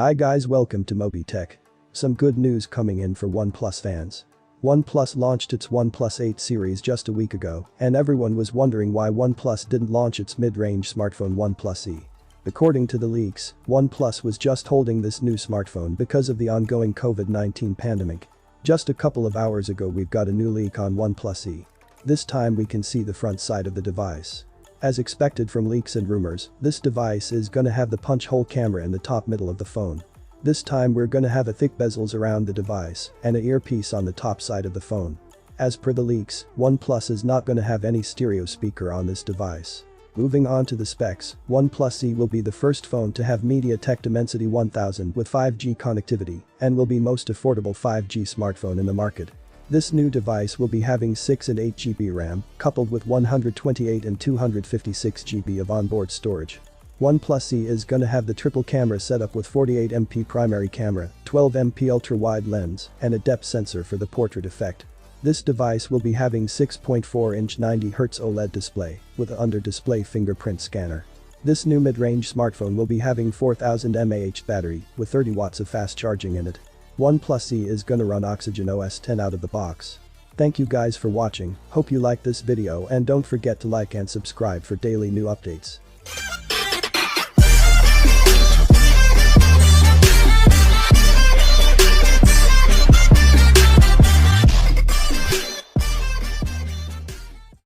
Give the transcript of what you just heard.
Hi guys, welcome to Moby Tech. Some good news coming in for OnePlus fans. OnePlus launched its OnePlus 8 series just a week ago, and everyone was wondering why OnePlus didn't launch its mid-range smartphone Oneplus Z. According to the leaks, OnePlus was just holding this new smartphone because of the ongoing COVID-19 pandemic. Just a couple of hours ago we've got a new leak on OnePlus Z. This time we can see the front side of the device. As expected from leaks and rumors, this device is gonna have the punch-hole camera in the top middle of the phone. This time we're gonna have a thick bezels around the device and an earpiece on the top side of the phone. As per the leaks, OnePlus is not gonna have any stereo speaker on this device. Moving on to the specs, OnePlus Z will be the first phone to have MediaTek Dimensity 1000 with 5G connectivity and will be most affordable 5G smartphone in the market. This new device will be having 6 and 8 GB RAM, coupled with 128 and 256 GB of onboard storage. OnePlus Z is gonna have the triple camera setup with 48MP primary camera, 12MP ultra-wide lens, and a depth sensor for the portrait effect. This device will be having 6.4-inch 90Hz OLED display, with a under-display fingerprint scanner. This new mid-range smartphone will be having 4000 mAh battery, with 30 watts of fast charging in it. OnePlus Z is gonna run Oxygen OS 10 out of the box. Thank you guys for watching, hope you liked this video and don't forget to like and subscribe for daily new updates.